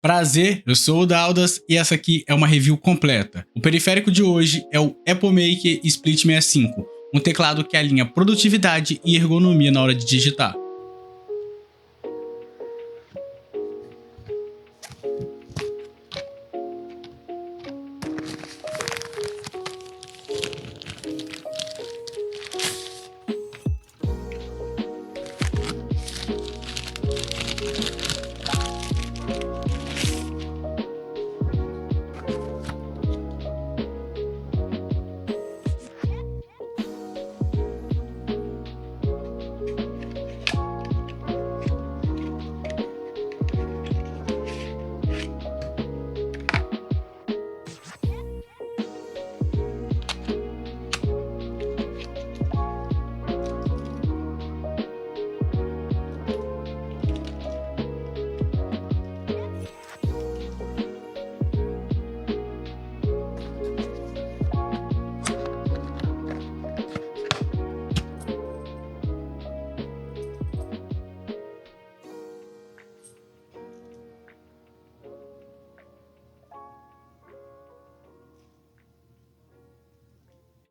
Prazer, eu sou o Daldas e essa aqui é uma review completa. O periférico de hoje é o Apple Maker Split 65, um teclado que alinha produtividade e ergonomia na hora de digitar.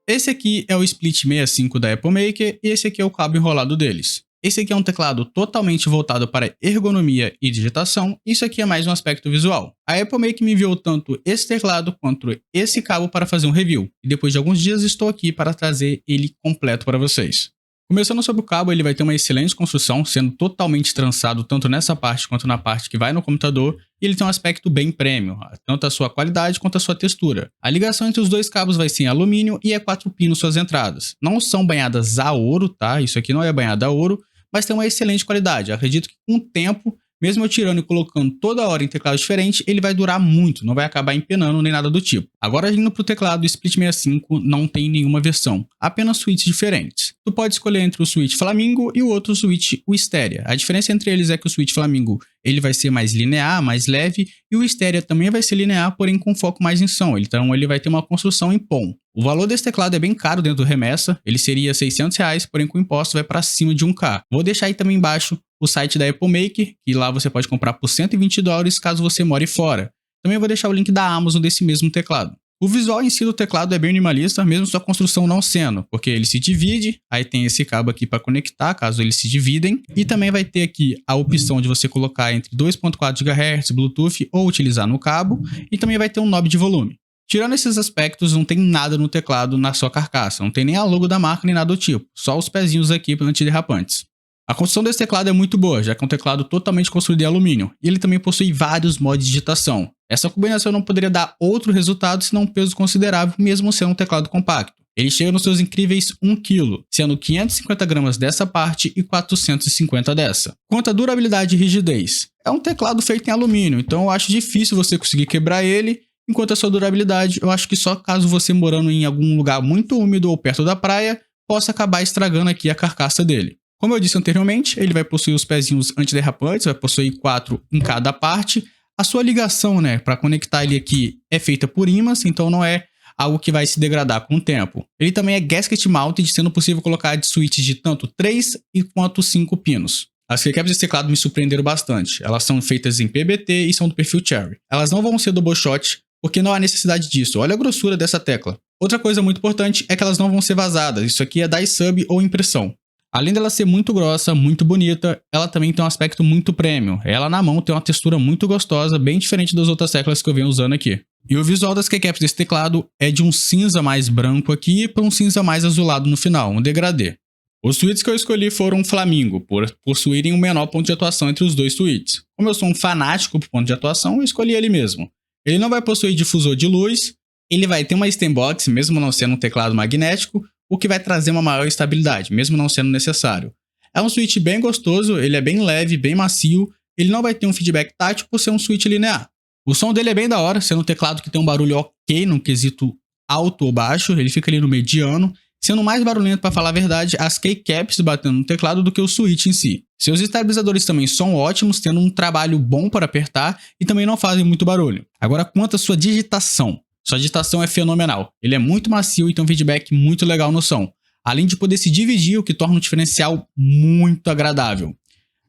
Esse aqui é o Split 65 da Apple Maker e esse aqui é o cabo enrolado deles. Esse aqui é um teclado totalmente voltado para ergonomia e digitação, isso aqui é mais um aspecto visual. A Apple Maker me enviou tanto esse teclado quanto esse cabo para fazer um review, e depois de alguns dias estou aqui para trazer ele completo para vocês. Começando sobre o cabo, ele vai ter uma excelente construção, sendo totalmente trançado tanto nessa parte quanto na parte que vai no computador, e ele tem um aspecto bem premium, tanto a sua qualidade quanto a sua textura. A ligação entre os dois cabos vai ser em alumínio e é 4 pinos suas entradas. Não são banhadas a ouro, tá? Isso aqui não é banhado a ouro, mas tem uma excelente qualidade. Acredito que com o tempo, mesmo eu tirando e colocando toda hora em teclado diferente, ele vai durar muito, não vai acabar empenando nem nada do tipo. Agora indo pro teclado Split 65, não tem nenhuma versão, apenas switches diferentes. Tu pode escolher entre o switch Flamingo e o outro switch Wisteria. A diferença entre eles é que o switch Flamingo ele vai ser mais linear, mais leve, e o Wisteria também vai ser linear, porém com foco mais em som, então ele vai ter uma construção em POM. O valor desse teclado é bem caro dentro do remessa, ele seria R$600, porém com imposto vai para cima de 1K. Vou deixar aí também embaixo o site da Apple Maker, que lá você pode comprar por $120 caso você more fora. Também vou deixar o link da Amazon desse mesmo teclado. O visual em si do teclado é bem minimalista, mesmo sua construção não sendo, porque ele se divide, aí tem esse cabo aqui para conectar, caso eles se dividem, e também vai ter aqui a opção de você colocar entre 2.4 GHz, Bluetooth ou utilizar no cabo, e também vai ter um knob de volume. Tirando esses aspectos, não tem nada no teclado na sua carcaça, não tem nem a logo da marca nem nada do tipo, só os pezinhos aqui antiderrapantes. A construção desse teclado é muito boa, já que é um teclado totalmente construído em alumínio, e ele também possui vários modos de digitação. Essa combinação não poderia dar outro resultado senão um peso considerável, mesmo sendo um teclado compacto. Ele chega nos seus incríveis 1 kg, sendo 550 gramas dessa parte e 450 dessa. Quanto à durabilidade e rigidez, é um teclado feito em alumínio, então eu acho difícil você conseguir quebrar ele. Enquanto a sua durabilidade, eu acho que só caso você morando em algum lugar muito úmido ou perto da praia, possa acabar estragando aqui a carcaça dele. Como eu disse anteriormente, ele vai possuir os pezinhos antiderrapantes, vai possuir 4 em cada parte. A sua ligação, para conectar ele aqui é feita por ímãs, então não é algo que vai se degradar com o tempo. Ele também é gasket mounted, sendo possível colocar de switches de tanto 3 quanto 5 pinos. As keycaps desse teclado me surpreenderam bastante. Elas são feitas em PBT e são do perfil Cherry. Elas não vão ser double shot, porque não há necessidade disso. Olha a grossura dessa tecla. Outra coisa muito importante é que elas não vão ser vazadas. Isso aqui é die sub ou impressão. Além dela ser muito grossa, muito bonita, ela também tem um aspecto muito premium. Ela na mão tem uma textura muito gostosa, bem diferente das outras teclas que eu venho usando aqui. E o visual das keycaps desse teclado é de um cinza mais branco aqui para um cinza mais azulado no final, um degradê. Os switches que eu escolhi foram Flamingo, por possuírem um menor ponto de atuação entre os dois switches. Como eu sou um fanático por ponto de atuação, eu escolhi ele mesmo. Ele não vai possuir difusor de luz, ele vai ter uma stembox, mesmo não sendo um teclado magnético, o que vai trazer uma maior estabilidade, mesmo não sendo necessário. É um switch bem gostoso, ele é bem leve, bem macio, ele não vai ter um feedback tátil por ser um switch linear. O som dele é bem da hora, sendo um teclado que tem um barulho ok no quesito alto ou baixo, ele fica ali no mediano, sendo mais barulhento para falar a verdade as keycaps batendo no teclado do que o switch em si. Seus estabilizadores também são ótimos, tendo um trabalho bom para apertar e também não fazem muito barulho. Agora quanto à sua digitação. Sua digitação é fenomenal, ele é muito macio e tem um feedback muito legal no som, além de poder se dividir, o que torna um diferencial muito agradável.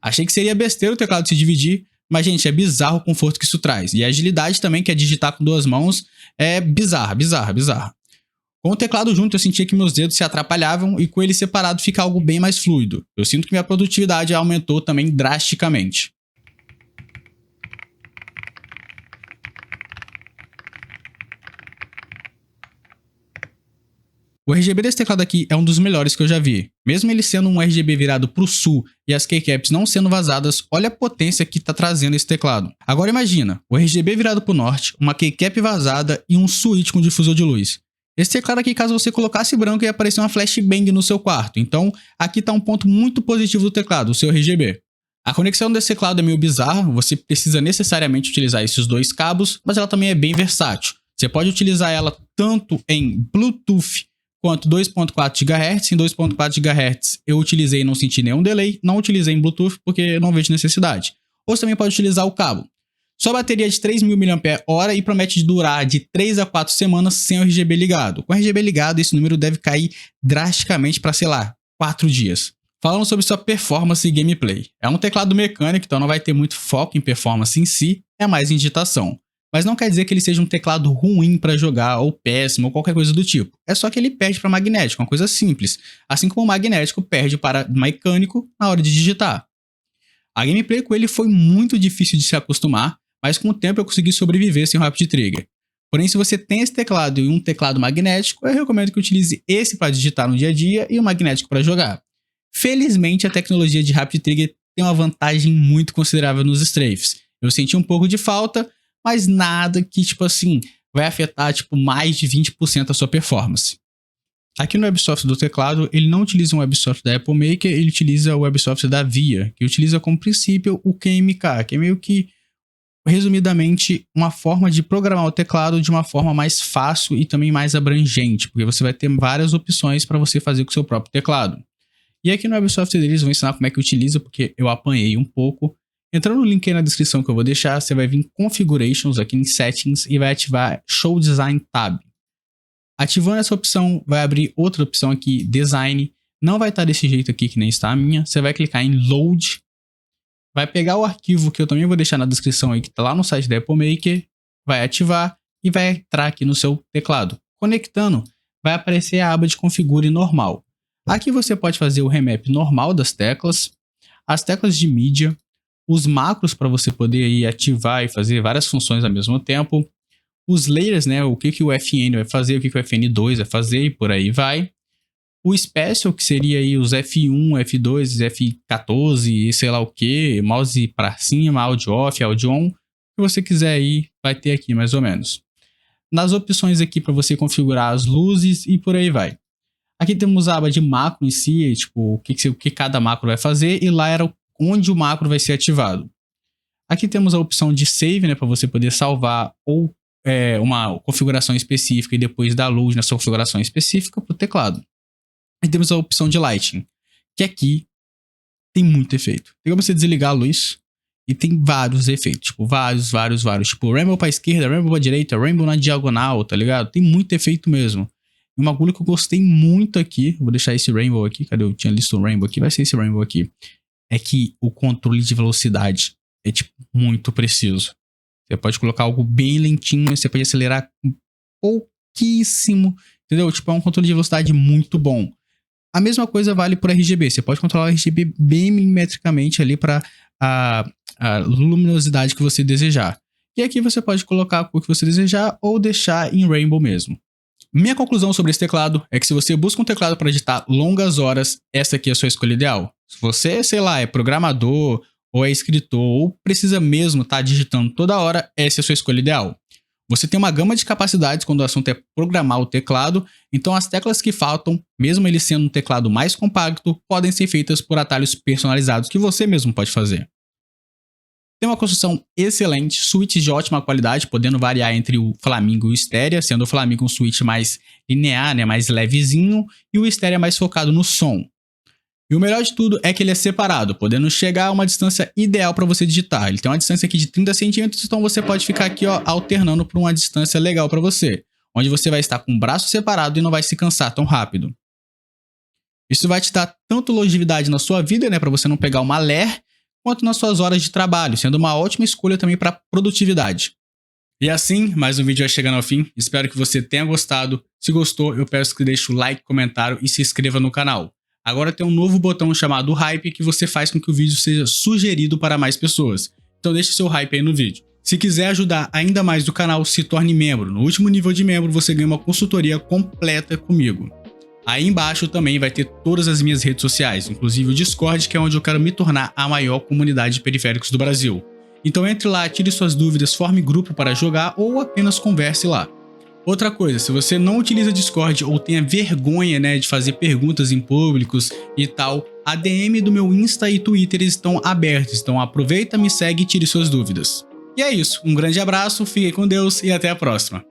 Achei que seria besteira o teclado se dividir, Mas, gente, é bizarro o conforto que isso traz. E a agilidade também, que é digitar com 2 mãos, é bizarra. Com o teclado junto, eu sentia que meus dedos se atrapalhavam e com ele separado fica algo bem mais fluido. Eu sinto que minha produtividade aumentou também drasticamente. O RGB desse teclado aqui é um dos melhores que eu já vi. Mesmo ele sendo um RGB virado para o sul e as keycaps não sendo vazadas, olha a potência que está trazendo esse teclado. Agora imagina, o RGB virado para o norte, uma keycap vazada e um switch com difusor de luz. Esse teclado aqui, caso você colocasse branco, ia aparecer uma flashbang no seu quarto. Então, aqui está um ponto muito positivo do teclado, o seu RGB. A conexão desse teclado é meio bizarra, você precisa necessariamente utilizar esses 2 cabos, mas ela também é bem versátil. Você pode utilizar ela tanto em Bluetooth quanto 2.4 GHz. Em 2.4 GHz eu utilizei e não senti nenhum delay, não utilizei em Bluetooth porque não vejo necessidade. Ou você também pode utilizar o cabo. Sua bateria é de 3.000 mAh e promete durar de 3 a 4 semanas sem o RGB ligado. Com o RGB ligado, esse número deve cair drasticamente para, sei lá, 4 dias. Falando sobre sua performance e gameplay. É um teclado mecânico, então não vai ter muito foco em performance em si, é mais em digitação. Mas não quer dizer que ele seja um teclado ruim para jogar, ou péssimo, ou qualquer coisa do tipo. É só que ele perde para magnético, uma coisa simples. Assim como o magnético perde para mecânico na hora de digitar. A gameplay com ele foi muito difícil de se acostumar, mas com o tempo eu consegui sobreviver sem o Rapid Trigger. Porém, se você tem esse teclado e um teclado magnético, eu recomendo que utilize esse para digitar no dia a dia e o magnético para jogar. Felizmente, a tecnologia de Rapid Trigger tem uma vantagem muito considerável nos strafes. Eu senti um pouco de falta, mas nada que, tipo assim, vai afetar, tipo, mais de 20% a sua performance. Aqui no WebSoft do teclado, ele não utiliza um WebSoft da Apple Maker, ele utiliza o WebSoft da VIA, que utiliza como princípio o QMK, que é meio que, resumidamente, uma forma de programar o teclado de uma forma mais fácil e também mais abrangente, porque você vai ter várias opções para você fazer com o seu próprio teclado. E aqui no WebSoft deles vou ensinar como é que utiliza, porque eu apanhei um pouco. Entrando no link aí na descrição que eu vou deixar, você vai vir em Configurations, aqui em Settings, e vai ativar Show Design Tab. Ativando essa opção, vai abrir outra opção aqui, Design. Não vai estar desse jeito aqui, que nem está a minha. Você vai clicar em Load. Vai pegar o arquivo que eu também vou deixar na descrição aí, que está lá no site da Apple Maker. Vai ativar e vai entrar aqui no seu teclado. Conectando, vai aparecer a aba de Configure normal. Aqui você pode fazer o remap normal das teclas, as teclas de mídia, os macros para você poder aí ativar e fazer várias funções ao mesmo tempo, os layers, né, o que o FN vai fazer, o que o FN2 vai fazer e por aí vai. O Special, que seria aí os F1, F2, F14 e sei lá o que, mouse para cima, áudio off, áudio on, o que você quiser aí vai ter aqui mais ou menos. Nas opções aqui para você configurar as luzes e por aí vai. Aqui temos a aba de macro em si, tipo, o que cada macro vai fazer, e lá era onde o macro vai ser ativado. Aqui temos a opção de save, né, para você poder salvar ou uma configuração específica e depois dar luz nessa configuração específica para o teclado. E temos a opção de lighting, que aqui tem muito efeito. Tem como você desligar a luz e tem vários efeitos, tipo, vários. Tipo, rainbow para esquerda, rainbow para direita, rainbow na diagonal, tá ligado? Tem muito efeito mesmo. E uma agulha que eu gostei muito aqui, vou deixar esse rainbow aqui, cadê? Eu tinha listo o rainbow aqui, vai ser esse rainbow aqui. É que o controle de velocidade é, tipo, muito preciso. Você pode colocar algo bem lentinho, você pode acelerar pouquíssimo, entendeu? Tipo, é um controle de velocidade muito bom. A mesma coisa vale por RGB. Você pode controlar o RGB bem milimetricamente ali para a luminosidade que você desejar. E aqui você pode colocar a cor que você desejar ou deixar em rainbow mesmo. Minha conclusão sobre esse teclado é que se você busca um teclado para digitar longas horas, essa aqui é a sua escolha ideal. Se você, sei lá, é programador ou é escritor ou precisa mesmo estar digitando toda hora, essa é a sua escolha ideal. Você tem uma gama de capacidades quando o assunto é programar o teclado, então as teclas que faltam, mesmo ele sendo um teclado mais compacto, podem ser feitas por atalhos personalizados que você mesmo pode fazer. Tem uma construção excelente, switches de ótima qualidade, podendo variar entre o Flamingo e o Stereo, sendo o Flamingo um switch mais linear, né, mais levezinho, e o Stereo mais focado no som. E o melhor de tudo é que ele é separado, podendo chegar a uma distância ideal para você digitar. Ele tem uma distância aqui de 30 centímetros, então você pode ficar aqui, ó, alternando por uma distância legal para você, onde você vai estar com o braço separado e não vai se cansar tão rápido. Isso vai te dar tanto longevidade na sua vida, né, para você não pegar uma ler, quanto nas suas horas de trabalho, sendo uma ótima escolha também para produtividade. E assim, mais um vídeo vai chegando ao fim. Espero que você tenha gostado. Se gostou, eu peço que deixe o like, comentário e se inscreva no canal. Agora tem um novo botão chamado Hype que você faz com que o vídeo seja sugerido para mais pessoas. Então deixe seu hype aí no vídeo. Se quiser ajudar ainda mais o canal, se torne membro. No último nível de membro você ganha uma consultoria completa comigo. Aí embaixo também vai ter todas as minhas redes sociais, inclusive o Discord, que é onde eu quero me tornar a maior comunidade de periféricos do Brasil. Então entre lá, tire suas dúvidas, forme grupo para jogar ou apenas converse lá. Outra coisa, se você não utiliza Discord ou tenha vergonha, de fazer perguntas em públicos e tal, a DM do meu Insta e Twitter estão abertos, então aproveita, me segue e tire suas dúvidas. E é isso, um grande abraço, fiquem com Deus e até a próxima.